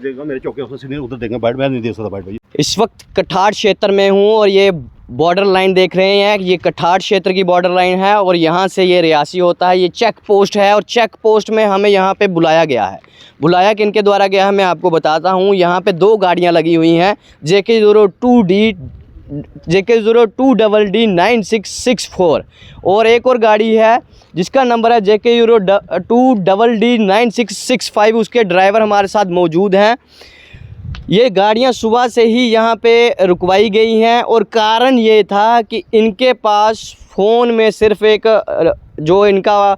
देगा मेरे चौके ऑफिसर नहीं उधर देंगे बैठ, मैं नहीं दे सकता बैठ भाई। इस वक्त कठार क्षेत्र में हूँ और ये बॉर्डर लाइन देख रहे हैं, ये कठार क्षेत्र की बॉर्डर लाइन है और यहाँ से ये रियासी होता है। ये चेक पोस्ट है और चेक पोस्ट में हमें यहाँ पे बुलाया गया है। बुलाया किनके द्वारा गया है मैं आपको बताता हूँ। यहाँ पे 2 गाड़ियाँ लगी हुई हैं, JK02D 9664 और एक और गाड़ी है जिसका नंबर है JK02D 9665। उसके ड्राइवर हमारे साथ मौजूद हैं। ये गाड़ियां सुबह से ही यहाँ पे रुकवाई गई हैं और कारण ये था कि इनके पास फ़ोन में सिर्फ एक जो इनका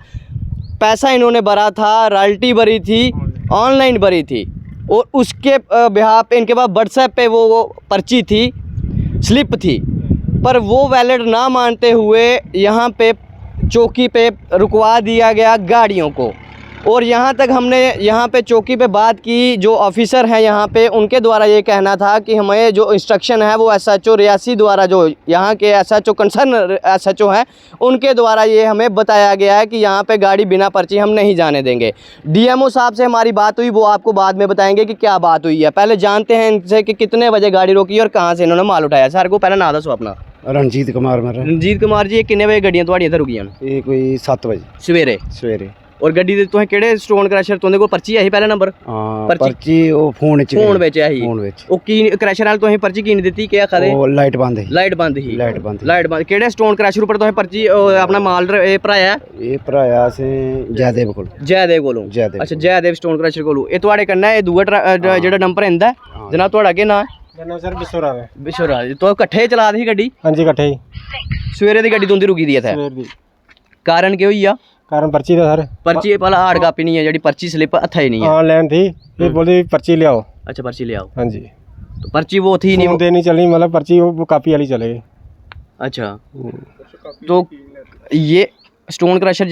पैसा इन्होंने भरा था, रॉयल्टी भरी थी, ऑनलाइन भरी थी और उसके बिहाफ पे इनके पास व्हाट्सएप पे वो पर्ची थी, स्लिप थी, पर वो वैलिड ना मानते हुए यहाँ पे चौकी पे रुकवा दिया गया गाड़ियों को। और यहाँ तक हमने यहाँ पे चौकी पे बात की, जो ऑफिसर हैं यहाँ पे उनके द्वारा ये कहना था कि हमें जो इंस्ट्रक्शन है वो SHO रियासी द्वारा, जो यहाँ के SHO कंसर्न SHO हैं उनके द्वारा ये हमें बताया गया है कि यहाँ पे गाड़ी बिना पर्ची हम नहीं जाने देंगे। DMO साहब से हमारी बात हुई, वो आपको बाद में बताएंगे कि क्या बात हुई है। पहले जानते हैं इनसे कि कितने बजे गाड़ी रोकी और कहाँ से इन्होंने माल उठाया। सर को पहले ना दसो अपना। रणजीत कुमार मेरा। रणजीत कुमार जी, कितने बजे गड्डियां तुहाड़ियां इत्थे रुकियां? ये कोई 7 बजे सवेरे। और गड्डी दे तुसें केड़े स्टोन क्रैशर तुंदे कोल पर्ची है पहला नंबर? पर्ची ओ फोन विच है ही। ओ की क्रैशर नाल तुसें पर्ची की नहीं दित्ती? क्या आखदे? ओ लाइट बंद ही। लाइट बंद। केड़े स्टोन क्रैशर उपर तुसें पर्ची अपना माल भराया? ये भराया से जयदेव कोलों। अच्छा, जयदेव स्टोन क्रैशर कोलों। ए तुहाडे कन्नै ए दूआ जेड़ा नंबर इंदा है जनाब, तुहाडा केह् नाम है? मेरा सर बिशोरा है। बिशोरा जी, तो कट्ठे चला दी गड्डी? हां जी, कट्ठे ही। सवेरे दी गड्डी तुंदी रुकी दी है? कारण केह् होई आ? कारण पर्ची था सर। पर्ची भला हार्ड कापी नहीं है, जेडी पर्ची स्लिप हत्था ही नहीं है। ऑनलाइन थी, फिर बोली पर्ची ले आओ। अच्छा, पर्ची ले आओ। हाँ जी, तो पर्ची वो थी नहीं, देनी चली, मतलब पर्ची वो कापी वाली चले गई। अच्छा, तो ये स्टोन क्रशर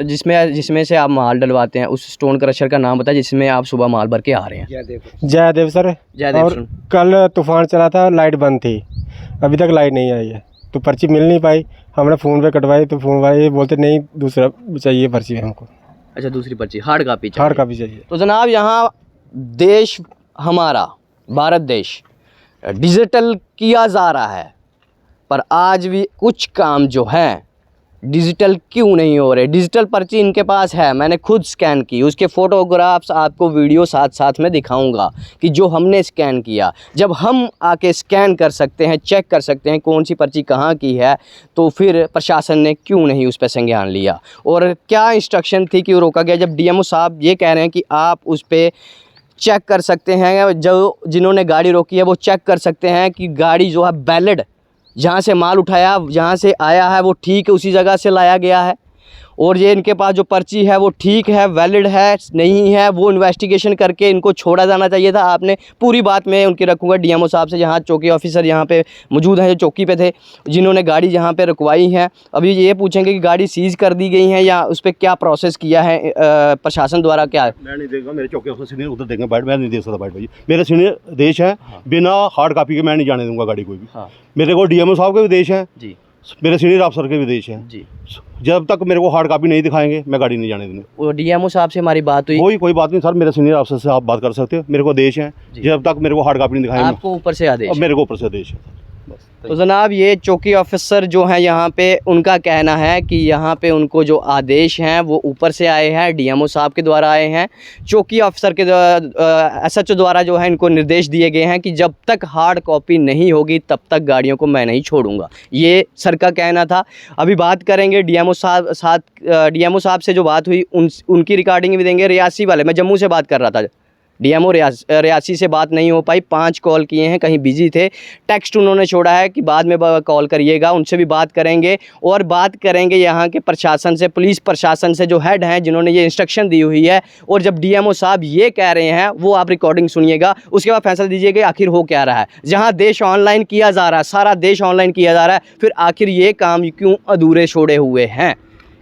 जिसमें से आप माल डलवाते हैं, उस स्टोन क्रशर का नाम बताए जिसमें आप सुबह माल भर के आ रहे हैं? जयदेव सर। और कल तूफान चला था, लाइट बंद थी, अभी तक लाइट नहीं आई है, तो पर्ची मिल नहीं पाई। हमने फ़ोन पे कटवाई तो फ़ोन वाले बोलते नहीं दूसरा चाहिए पर्ची हमको। अच्छा, दूसरी पर्ची हार्ड कापी चाहिए। तो जनाब, यहाँ देश हमारा भारत देश डिजिटल किया जा रहा है, पर आज भी कुछ काम जो हैं डिजिटल क्यों नहीं हो रहे? डिजिटल पर्ची इनके पास है, मैंने खुद स्कैन की, उसके फ़ोटोग्राफ्स आपको वीडियो साथ साथ में दिखाऊंगा कि जो हमने स्कैन किया। जब हम आके स्कैन कर सकते हैं, चेक कर सकते हैं कौन सी पर्ची कहाँ की है, तो फिर प्रशासन ने क्यों नहीं उस पर संज्ञान लिया? और क्या इंस्ट्रक्शन थी कि वो रोका गया? जब DMO साहब ये कह रहे हैं कि आप उस पर चेक कर सकते हैं, जो जिन्होंने गाड़ी रोकी है वो चेक कर सकते हैं कि गाड़ी जो है वैलिड, जहाँ से माल उठाया, जहाँ से आया है वो ठीक है, उसी जगह से लाया गया है, और ये इनके पास जो पर्ची है वो ठीक है, वैलिड है, नहीं है, वो इन्वेस्टिगेशन करके इनको छोड़ा जाना चाहिए था। आपने पूरी बात मैं उनकी रखूँगा DMO साहब से, जहाँ चौकी ऑफिसर यहाँ पे मौजूद हैं, जो चौकी पे थे, जिन्होंने गाड़ी यहाँ पे रुकवाई है। अभी ये पूछेंगे कि गाड़ी सीज़ कर दी गई है या उस पर क्या प्रोसेस किया है प्रशासन द्वारा? क्या मैं नहीं देगा, मेरे चौके ऑफिसर सीनियर उधर देंगे बैठ, मैं नहीं दे सकता बैठ भाई। मेरे सीनियर देश है, बिना हार्ड कापी के मैं नहीं जाने दूंगा गाड़ी कोई भी। मेरे को DMO साहब के भी देश है जी, मेरे सीनियर अफसर के विदेश हैं जी। जब तक मेरे को हार्ड कॉपी नहीं दिखाएंगे मैं गाड़ी नहीं जाने दूंगा। वो DMO साहब से हमारी बात हुई? कोई बात नहीं सर, मेरे सीनियर अफसर से आप बात कर सकते हो। मेरे को आदेश है, जब तक मेरे को हार्ड कॉपी नहीं दिखाएंगे। आपको ऊपर से आदेश? मेरे को ऊपर से आदेश है। तो जनाब, ये चौकी ऑफिसर जो हैं यहाँ पे, उनका कहना है कि यहाँ पे उनको जो आदेश हैं वो ऊपर से आए हैं, DMO साहब के द्वारा आए हैं। चौकी ऑफिसर के SHO द्वारा जो है इनको निर्देश दिए गए हैं कि जब तक हार्ड कॉपी नहीं होगी तब तक गाड़ियों को मैं नहीं छोड़ूंगा। ये सर का कहना था। अभी बात करेंगे DMO साहब से जो बात हुई उनकी रिकॉर्डिंग भी देंगे। रियासी वाले, मैं जम्मू से बात कर रहा था, DMO रियासी से बात नहीं हो पाई, 5 कॉल किए हैं, कहीं बिजी थे, टेक्स्ट उन्होंने छोड़ा है कि बाद में कॉल करिएगा, उनसे भी बात करेंगे। और बात करेंगे यहाँ के प्रशासन से, पुलिस प्रशासन से, जो हेड हैं जिन्होंने ये इंस्ट्रक्शन दी हुई है। और जब DMO साहब ये कह रहे हैं वो आप रिकॉर्डिंग सुनिएगा, उसके बाद फैसला दीजिएगा आखिर हो क्या रहा है। जहाँ देश ऑनलाइन किया जा रहा है, सारा देश ऑनलाइन किया जा रहा है, फिर आखिर ये काम क्यों अधूरे छोड़े हुए हैं?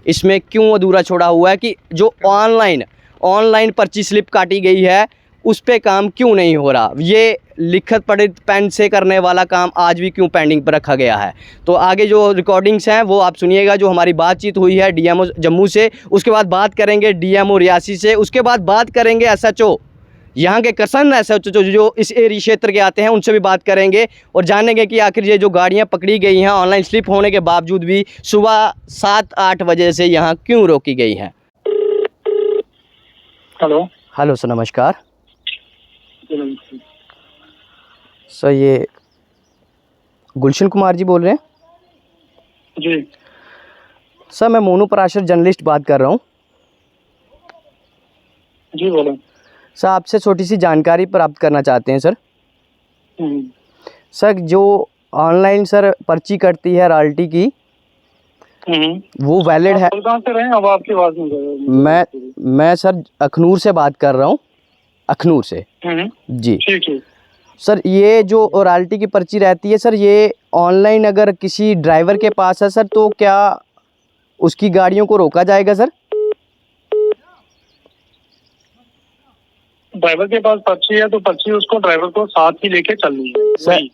इसमें क्यों अधूरा छोड़ा हुआ है कि जो ऑनलाइन पर्ची स्लिप काटी गई है उस पे काम क्यों नहीं हो रहा? ये लिखत पढ़ित पेन से करने वाला काम आज भी क्यों पेंडिंग पर रखा गया है? तो आगे जो रिकॉर्डिंग्स हैं वो आप सुनिएगा, जो हमारी बातचीत हुई है DMO जम्मू से, उसके बाद बात करेंगे DMO रियासी से, उसके बाद बात करेंगे SHO यहाँ के कंसर्न एसएचओ जो इस एरिया क्षेत्र के आते हैं उनसे भी बात करेंगे और जानेंगे कि आखिर ये जो गाड़ियाँ पकड़ी गई हैं ऑनलाइन स्लिप होने के बावजूद भी सुबह 7-8 बजे से यहाँ क्यों रोकी गई हैं। हेलो सर, नमस्कार सर, ये गुलशन कुमार जी बोल रहे हैं? जी सर, मैं मोनू पराशर जर्नलिस्ट बात कर रहा हूँ। जी बोलो सर, आपसे छोटी सी जानकारी प्राप्त करना चाहते हैं सर। सर, जो ऑनलाइन सर पर्ची कटती है रॉयल्टी की, वो वैलिड है? कहाँ से रहे हैं? अब आपकी आवाज़ नहीं आ रही। मैं सर अखनूर से बात कर रहा हूँ, अखनूर से। जी ठीक है सर, ये जो रॉयल्टी की पर्ची रहती है सर, ये ऑनलाइन अगर किसी ड्राइवर के पास है सर, तो क्या उसकी गाड़ियों को रोका जाएगा सर? ड्राइवर के पास पर्ची है तो पर्ची उसको ड्राइवर को साथ ही लेके चलनी है सर।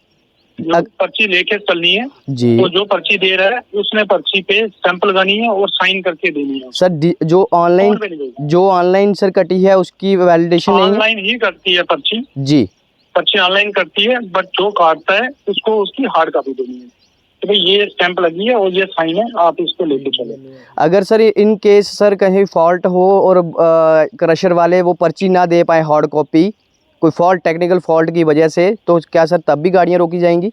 जो पर्ची लेके चलनी है जी, तो जो पर्ची दे रहा है उसने पर्ची पे स्टैंप लगानी है और साइन करके देनी है सर। जो ऑनलाइन सर कटी है उसकी वैलिडेशन नहीं है? ऑनलाइन ही करती है पर्ची जी, पर्ची ऑनलाइन करती है, बट जो काटता है उसको उसकी हार्ड कॉपी देनी है कि भाई ये स्टैंप लगी है और ये साइन है, आप इसको लेके चले। अगर सर इन केस सर कहीं फॉल्ट हो और क्रशर वाले वो पर्ची ना दे पाए हार्ड कॉपी, कोई फॉल्ट, टेक्निकल फॉल्ट की वजह से, तो क्या सर तब भी गाड़ियाँ रोकी जाएंगी?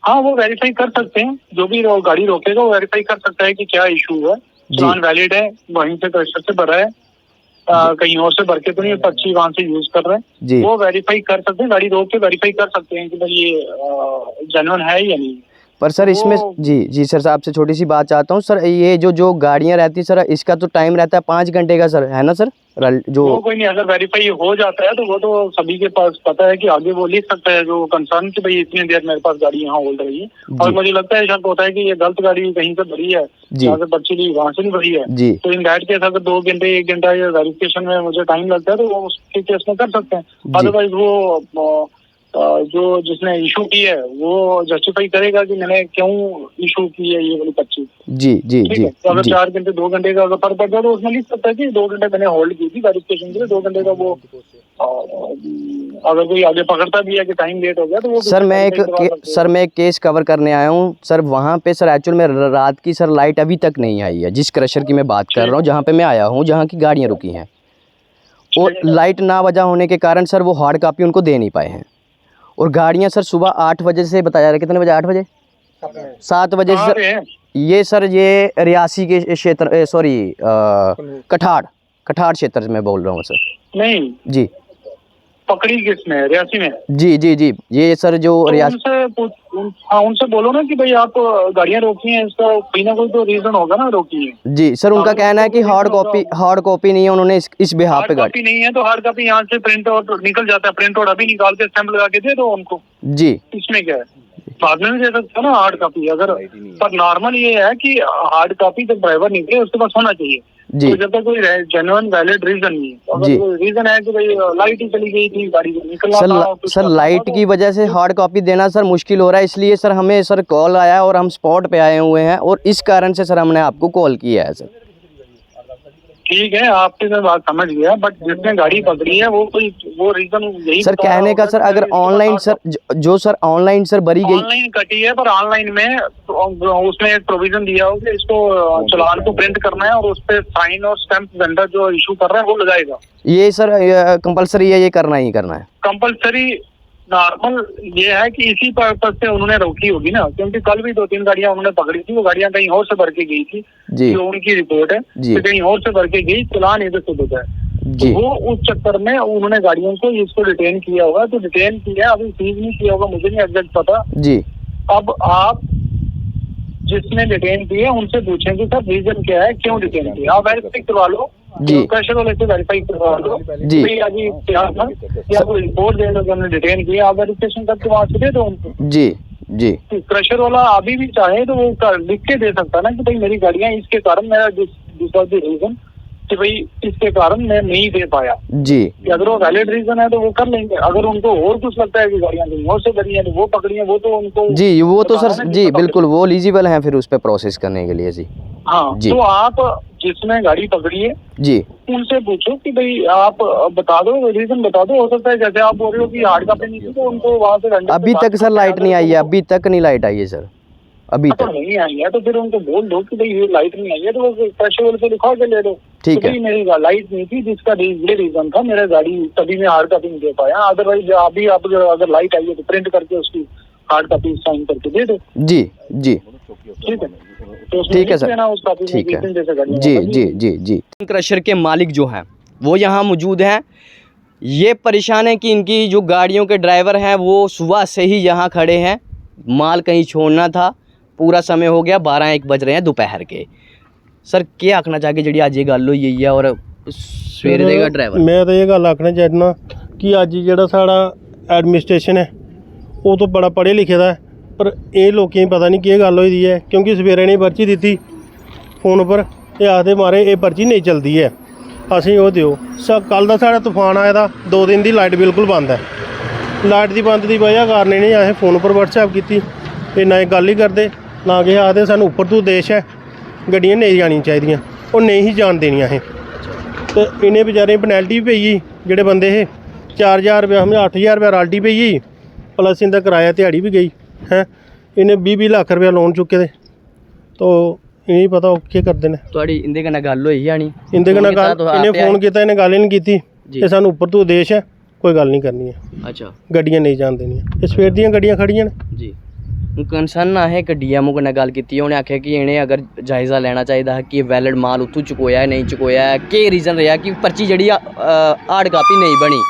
हाँ, वो वेरीफाई कर सकते हैं, जो भी गाड़ी रोकेगा वो वेरीफाई कर सकता है कि क्या इशू है, चालान वैलिड है, वहीं से क्रशर से भरा है, कहीं और से भर के तो नहीं पर्ची वहां से यूज कर रहे हैं, वो वेरीफाई कर सकते हैं, गाड़ी रोक के वेरीफाई कर सकते हैं कि भाई ये जेन्युइन है या नहीं। पर सर इसमें जी सर, आपसे छोटी सी बात चाहता हूँ सर, ये जो गाड़ियाँ रहती है सर, इसका तो टाइम रहता है 5 घंटे का सर, है ना सर? जो वो कोई नहीं, अगर वेरीफाई हो जाता है तो वो तो सभी के पास पता है कि आगे वो लिख सकता है जो कंसर्न कि भाई इतनी देर मेरे पास गाड़ी यहाँ होल्ड रही है, और मुझे लगता है शक होता है कि ये गलत गाड़ी कहीं से भरी है, जहाँ से पर्ची ली वहाँ से नहीं भरी है, तो इन दैट केस अगर 2 घंटे 1 घंटा या वेरिफिकेशन में मुझे टाइम लगता है तो वो उसके केस में कर सकते हैं। अदरवाइज वो जो जिसने इशू की है वो जस्टिफाई करेगा कि मैंने क्यों इशू की है ये वाली पर्ची। जी जी ठीक है, तो अगर 4 घंटे 2 घंटे का अगर फर्क पड़ता है तो उसमें लिख सकता है कि 2 घंटे मैंने होल्ड की थी वेरिफिकेशन के लिए, 2 घंटे का वो अगर कोई आगे पकड़ता भी है कि टाइम लेट हो गया तो वो सर मैं एक केस कवर करने आया हूँ सर। वहाँ पे सर एक्चुअल में रात की सर लाइट अभी तक नहीं आई है, जिस क्रशर की मैं बात कर रहा हूँ, जहाँ पे मैं आया हूँ, जहाँ की गाड़ियाँ रुकी हैं, और लाइट ना बजा होने के कारण सर वो हार्ड कॉपी उनको दे नहीं पाए हैं, और गाड़ियाँ सर सुबह 8 बजे से बताया जा रहा है, कितने बजे? 8 बजे 7 बजे सर, ये सर ये रियासी के क्षेत्र, सॉरी कठाड़ क्षेत्र में बोल रहा हूँ सर। नहीं जी, पकड़ी किसने? रियासी में? जी, ये सर जो तो रियासी, उनसे बोलो ना कि भाई आप गाड़ियाँ रोकी हैं, इसका कोई ना कोई तो रीजन होगा ना रोकी है। जी सर, उनका कहना है कि हार्ड कॉपी नहीं है, उन्होंने इस बिहाफ पे गाड़ी नहीं है तो हार्ड कॉपी यहाँ से प्रिंट आउट निकल जाता है, प्रिंट आउट अभी निकाल के स्टैंप लगा के दे दो उनको। जी, इसमें क्या है, बाद में भी दे सकते हो ना हार्ड कॉपी अगर, पर नॉर्मल ये है कि हार्ड कॉपी जब ड्राइवर निकले उसके पास होना चाहिए। जी, तो जब तक कोई जेन्युइन वैलिड रीजन नहीं है, अगर कोई रीजन है कि भाई लाइट ही चली गई थी, गाड़ी निकलना था, सर लाइट की वजह से हार्ड कॉपी देना सर मुश्किल हो रहा है, इसलिए सर हमें सर कॉल आया और हम स्पॉट पे आए हुए हैं, और इस कारण से सर हमने आपको कॉल किया है सर। ठीक है, आपकी मैं बात समझ गया, बट जिसने गाड़ी पकड़ी है वो कोई वो रीजन यही सर कहने का सर, अगर ऑनलाइन सर जो सर ऑनलाइन सर भरी गई, ऑनलाइन कटी है, पर ऑनलाइन में उसमें एक प्रोविजन दिया हो कि इसको चालान को प्रिंट करना है और उस पर साइन और स्टैंप वेंडर जो इशू कर रहा है वो लगाएगा। ये सर कंपलसरी है, ये करना ही करना है कंपलसरी। नॉर्मल ये है कि इसी पर्पज से उन्होंने रोकी होगी ना, क्योंकि कल भी 2-3 गाड़ियां उन्होंने पकड़ी थी, वो गाड़ियां कहीं और से भर के गई थी, जो उनकी रिपोर्ट है कि कहीं और से भर के गई, चलान इधर से होता है, तो वो उस चक्कर में उन्होंने गाड़ियों को इसको डिटेन किया होगा, तो डिटेन किया, अभी सीज नहीं किया होगा, मुझे नहीं एग्जैक्ट पता जी। अब आप जिसने डिटेन किया उनसे पूछें कि सर रीजन क्या है, क्यों डिटेन किया, आप वेरीफाई करवा लो जी, क्रशर वाले से वेरीफाई करवा लो जी, अभी क्या था कि आपको रिपोर्ट दे दो कि हमने डिटेन किया, आप वेरिफिकेशन करके वहाँ से दे दो उनको जी जी। क्रशर वाला अभी भी चाहे तो वो लिख के दे सकता है ना कि भाई मेरी गाड़ियाँ इसके कारण, मेरा रीजन कि भाई इसके कारण मैं नहीं दे पाया जी। अगर वो वैलिड रीजन है तो वो कर लेंगे, अगर उनको और कुछ लगता है कि गाड़ियाँ कहीं और से भरी है तो वो पकड़ी है, वो तो उनको जी, वो तो सर जी बिल्कुल वो एलिजिबल हैं फिर उस पर प्रोसेस करने के लिए जी। हाँ जी। तो आप जिसने गाड़ी पकड़ी है जी उनसे पूछो कि भाई आप बता दो, रीजन बता दो। हो सकता है जैसे आप बोल रहे हो कि हार्ड कॉपी नहीं थी, तो उनको वहाँ से रंडे से अभी बात तक सर करके लाइट अगर नहीं आई है, तुमको- अभी तक नहीं लाइट आई है सर, अभी तो तक। नहीं आई है तो फिर उनको बोल दो कि भाई ये लाइट नहीं आई है, तो फेस्टिवल पे लिखा के ले लो। ठीक तो है। भाई मेरी लाइट नहीं थी, जिसका ये रीजन था, मेरा गाड़ी तभी मैं हार्ड कॉपी नहीं दे पाया। अदरवाइज अभी आप अगर लाइट आई है तो प्रिंट करके उसकी हार्ड कॉपी साइन करके दे दो। जी जी ठीक है, तो उसमें ठीक है लिख सर, देना उस कॉपी में ठीक कि है। इतने जैसे गाड़ी जी वापस जी ली। जी जी। क्रशर के मालिक जो हैं वो यहाँ मौजूद हैं। ये परेशान है कि इनकी जो गाड़ियों के ड्राइवर हैं वो सुबह से ही यहाँ खड़े हैं, माल कहीं छोड़ना था, पूरा समय हो गया, 12-1 बज रहे हैं दोपहर के। सर क्या आखना चाहिए जी अज ये गल हुई है और सवेरे देगा ड्राइवर? मैं तो ये गल आखना चाहना कि अज जो साड़ा एडमिनिस्ट्रेशन है वो तो बड़ा पढ़े लिखे दा है, पर ये लोकें गी पता नहीं केह् गल होई दी है, क्योंकि सवेरे ने पर्ची दी फोन पर, ये आखदे मारे ये पर्ची नहीं चलती है, असें ओह् दिओ। कल दा साढ़ा तूफान आए दा, 2 दिन की लाइट बिल्कुल बंद है। लाइट की बंद की वजह कारण इन्हें असें फोन पर व्हाट्सएप की, ये ना गल ही करते ना किश आखदे सानूं उप्पर तू देश है, गड्डियां नहीं जानियां चाहिदियां, ओह् नहीं ही जान देनियां असें। तो इन्हें बेचारें पेनल्टी भी पेई जेह्ड़े बंदे हे, 4000 रुपया हमें 8000 रुपया राल्टी पेई, प्लस इंदा किराया दिहाड़ी भी गई है। इन्हें 20-20 लाख रुपया लोन चुके दे, तो इन्हें पता ओह् केह् करदे ने। तुहाड़ी इंदे कन्नै गल होई जानी? इंदे कन्नै गल इन्हें फोन किया, इन्हें गल ही नहीं कीती जी। कि सानूं उप्पर तू देश है, कोई गल नहीं करनी है, अच्छा गड्डियां नहीं जान देनियां। ये सवेर दियां गड्डियां खड़ियां ने। जी। कंसर्न है कि डीएमओ कन्नै गल कीती, उन्हें आखेआ कि इन्हें अगर जायज़ा लेना चाहिए है कि वैलिड माल उत्थों चुकोया है नहीं चुकोया है, केह् रीज़न रहा कि पर्ची जेह्ड़ी हार्ड कापी नहीं बनी,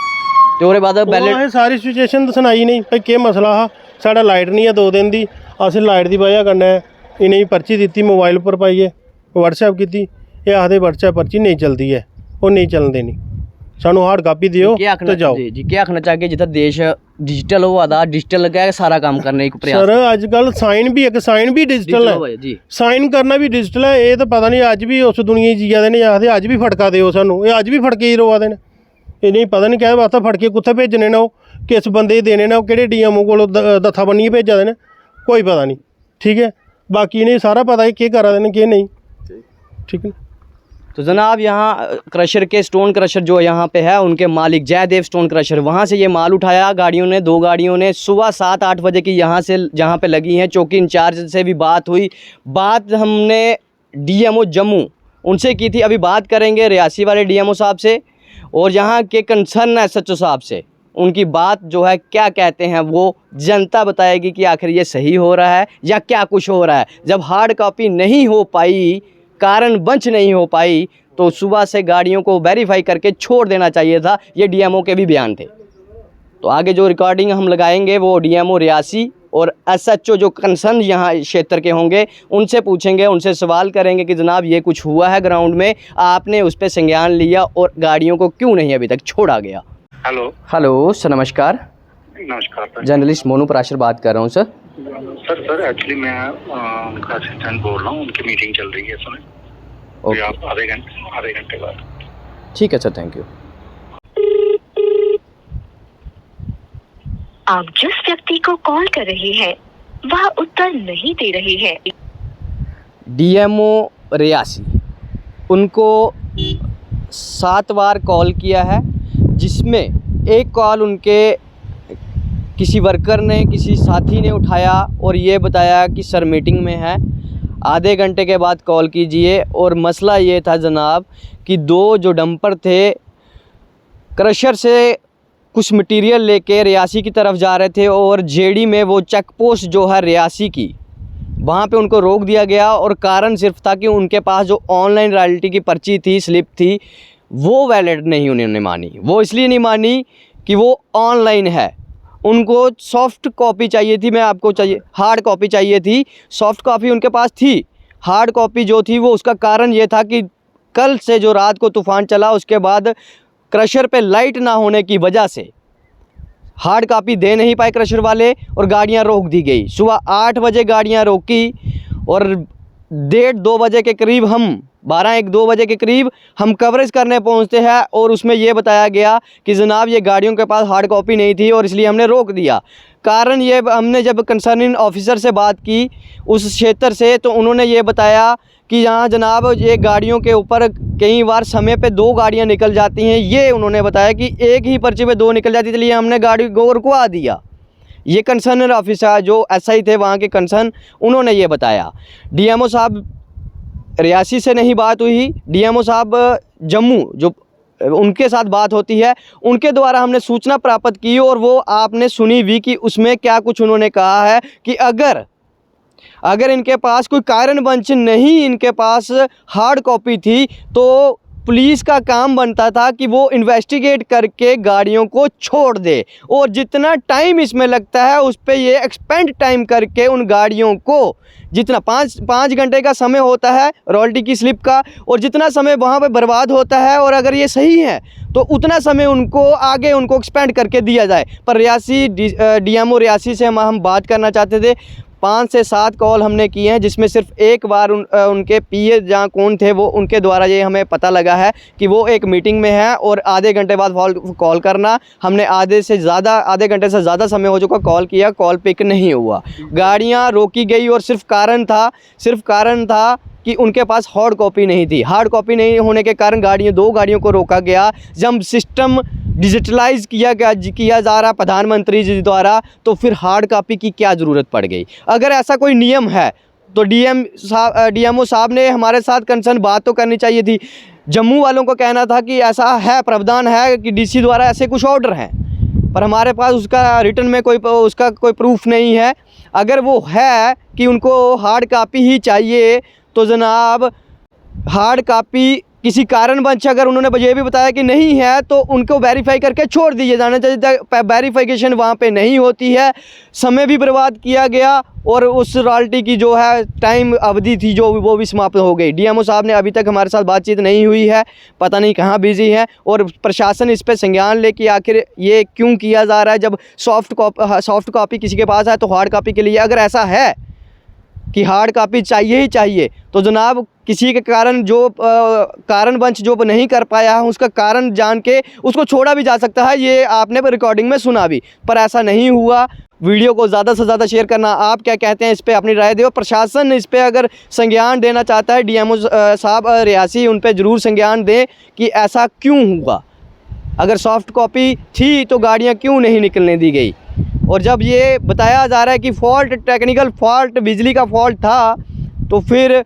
ते ओह्दे बाद वैलिड असें सारी सिचुएशन सनाई नहीं भाई केह् मसला हा। साढ़ा लाइट नहीं है 2 दिन दी, असें लाइट की वजह कन्नै इन्हें पर्ची दी मोबाइल पर पाइए, व्हाट्सएप की, ये आखदे व्हाट्सएप पर्ची नहीं चलती है, वो नहीं चलन देनी, सानूं हार्ड कापी दिओ ते जाओ। जी जी, क्या आखना चाहिए जित्थै देश डिजिटल होआ दा, डिजिटल गै सारा काम करने एक प्रयास? सर अजकल साइन भी डिजिटल है, जी साइन करना भी डिजिटल है। ये तो पता नहीं अज भी उस दुनिया जिया दे ने, आखदे अज भी फटका दिओ सानूं, ये अज भी फटके ही रोआ दे ने। इन्हें पता नहीं क्या वास्ते फटके कुत्थे भेजने ने, ओह् किस बंदे गी देने ने, ओह् केह्ड़े डीएमओ कोल दत्था बन्नियै भेजा दे ने, कोई पता नहीं। ठीक है, बाकी इन्हें सारा पता है केह् करा दे ने केह् नहीं। ठीक है। तो जनाब यहाँ क्रशर के स्टोन क्रशर जो यहाँ पे है, उनके मालिक जयदेव स्टोन क्रशर, वहाँ से ये माल उठाया गाड़ियों ने, 2 गाड़ियों ने, सुबह 7-8 बजे की यहाँ से जहाँ पे लगी हैं। चौकी इंचार्ज से भी बात हुई, बात हमने डीएमओ जम्मू उनसे की थी, अभी बात करेंगे रियासी वाले डीएमओ साहब से और यहाँ के कंसर्न एसएचओ साहब से। उनकी बात जो है क्या कहते हैं वो जनता बताएगी कि आखिर ये सही हो रहा है या क्या कुछ हो रहा है। जब हार्ड कॉपी नहीं हो पाई, कारण बंच नहीं हो पाई, तो सुबह से गाड़ियों को वेरीफाई करके छोड़ देना चाहिए था, ये डीएमओ के भी बयान थे। तो आगे जो रिकॉर्डिंग हम लगाएंगे वो डीएमओ रियासी और एसएचओ जो कंसर्न यहाँ क्षेत्र के होंगे उनसे पूछेंगे, उनसे सवाल करेंगे कि जनाब ये कुछ हुआ है ग्राउंड में, आपने उस पर संज्ञान लिया और गाड़ियों को क्यों नहीं अभी तक छोड़ा गया। हेलो सर, नमस्कार। नमस्कार जर्नलिस्ट मोनू पराशर बात कर रहा हूँ सर। सर एक्चुअली मैं उनका असिस्टेंट बोल रहा हूँ, उनकी मीटिंग चल रही है सुने। ओके, आप आधे घंटे बाद। ठीक है सर, थैंक यू। आप जिस व्यक्ति को कॉल कर रहे हैं वह उत्तर नहीं दे रही है। डीएमओ रियासी, उनको 7 बार कॉल किया है, जिसमें एक कॉल उनके किसी वर्कर ने, किसी साथी ने उठाया और ये बताया कि सर मीटिंग में है, आधे घंटे के बाद कॉल कीजिए। और मसला ये था जनाब कि 2 जो डंपर थे क्रशर से कुछ मटेरियल लेके रियासी की तरफ जा रहे थे और जेडी में वो चेक पोस्ट जो है रियासी की, वहाँ पे उनको रोक दिया गया और कारण सिर्फ था कि उनके पास जो ऑनलाइन रॉयल्टी की पर्ची थी, स्लिप थी, वो वैलिड नहीं उन्होंने मानी। वो इसलिए नहीं मानी कि वो ऑनलाइन है, उनको सॉफ्ट कॉपी चाहिए थी, मैं आपको चाहिए हार्ड कॉपी चाहिए थी। सॉफ्ट कॉपी उनके पास थी, हार्ड कॉपी जो थी वो उसका कारण ये था कि कल से जो रात को तूफ़ान चला उसके बाद क्रशर पे लाइट ना होने की वजह से हार्ड कॉपी दे नहीं पाए क्रशर वाले और गाड़ियां रोक दी गई। सुबह 8 बजे गाड़ियां रोकी और 1:30-2 बजे के करीब हम 12-1-2 बजे के करीब हम कवरेज करने पहुंचते हैं और उसमें यह बताया गया कि जनाब ये गाड़ियों के पास हार्ड कॉपी नहीं थी और इसलिए हमने रोक दिया। कारण ये, हमने जब कंसर्निंग ऑफिसर से बात की उस क्षेत्र से, तो उन्होंने ये बताया कि यहाँ जनाब ये गाड़ियों के ऊपर कई बार समय पे 2 गाड़ियाँ निकल जाती हैं। ये उन्होंने बताया कि एक ही पर्ची पे 2 निकल जाती, इसलिए हमने गाड़ी को रुकवा दिया। ये कंसर्न ऑफिसर जो एसआई थे वहाँ के कंसर्न, उन्होंने ये बताया। डीएमओ साहब रियासी से नहीं बात हुई, डीएमओ साहब जम्मू जो उनके साथ बात होती है, उनके द्वारा हमने सूचना प्राप्त की और वो आपने सुनी भी कि उसमें क्या कुछ उन्होंने कहा है कि अगर इनके पास कोई कारणवश नहीं, इनके पास हार्ड कॉपी थी, तो पुलिस का काम बनता था कि वो इन्वेस्टिगेट करके गाड़ियों को छोड़ दे, और जितना टाइम इसमें लगता है उस पर ये एक्सपेंड टाइम करके उन गाड़ियों को, जितना 5 घंटे का समय होता है रॉयल्टी की स्लिप का, और जितना समय वहाँ पे बर्बाद होता है, और अगर ये सही है तो उतना समय उनको आगे उनको एक्सपेंड करके दिया जाए। पर रियासी डीएमओ रियासी से हम बात करना चाहते थे। 5 से 7 कॉल हमने किए हैं, जिसमें सिर्फ एक बार उनके पीए जहाँ कौन थे वो उनके द्वारा ये हमें पता लगा है कि वो एक मीटिंग में है और आधे घंटे बाद कॉल करना। हमने आधे घंटे से ज़्यादा समय हो चुका, कॉल किया, कॉल पिक नहीं हुआ, गाड़ियाँ रोकी गई, और सिर्फ कारण था कि उनके पास हार्ड कॉपी नहीं थी। हार्ड कॉपी नहीं होने के कारण 2 गाड़ियों को रोका गया। जब सिस्टम डिजिटलाइज किया जा रहा प्रधानमंत्री जी द्वारा, तो फिर हार्ड कॉपी की क्या ज़रूरत पड़ गई? अगर ऐसा कोई नियम है तो डीएमओ साहब ने हमारे साथ कंसर्न बात तो करनी चाहिए थी। जम्मू वालों को कहना था कि ऐसा है, प्रावधान है कि डीसी द्वारा ऐसे कुछ ऑर्डर हैं, पर हमारे पास उसका रिटर्न में कोई प्रूफ नहीं है। अगर वो है कि उनको हार्ड कॉपी ही चाहिए, तो जनाब हार्ड कॉपी किसी कारणवश अगर उन्होंने ये भी बताया कि नहीं है, तो उनको वेरीफाई करके छोड़ दिए जाना चाहिए। वेरीफिकेशन वहाँ पे नहीं होती है, समय भी बर्बाद किया गया, और उस रॉयल्टी की जो है टाइम अवधि थी जो वो भी समाप्त हो गई। डीएमओ साहब ने अभी तक हमारे साथ बातचीत नहीं हुई है, पता नहीं कहाँ बिजी है, और प्रशासन इस पर संज्ञान ले कि आखिर ये क्यों किया जा रहा है। जब सॉफ्ट कॉपी किसी के पास है तो हार्ड कॉपी के लिए अगर ऐसा है कि हार्ड कॉपी चाहिए ही चाहिए, तो जनाब किसी के कारण जो कारणवश जो नहीं कर पाया है उसका कारण जान के उसको छोड़ा भी जा सकता है। ये आपने रिकॉर्डिंग में सुना भी, पर ऐसा नहीं हुआ। वीडियो को ज़्यादा से ज़्यादा शेयर करना। आप क्या कहते हैं इस पे अपनी राय दो। प्रशासन इस पे अगर संज्ञान देना चाहता है, डीएमओ साहब रियासी उन पे ज़रूर संज्ञान दें कि ऐसा क्यों हुआ। अगर सॉफ्ट कॉपी थी तो गाड़ियाँ क्यों नहीं निकलने दी गई, और जब ये बताया जा रहा है कि फॉल्ट टेक्निकल फॉल्ट बिजली का फॉल्ट था, तो फिर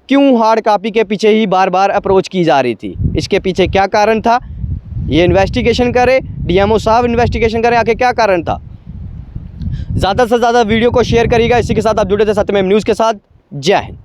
क्यों हार्ड कॉपी के पीछे ही बार बार अप्रोच की जा रही थी? इसके पीछे क्या कारण था, ये इन्वेस्टिगेशन करे, डीएमओ साहब इन्वेस्टिगेशन करे आखिर क्या कारण था। ज़्यादा से ज़्यादा वीडियो को शेयर करिएगा। इसी के साथ आप जुड़े थे सत्यमेव न्यूज़ के साथ। जय हिंद।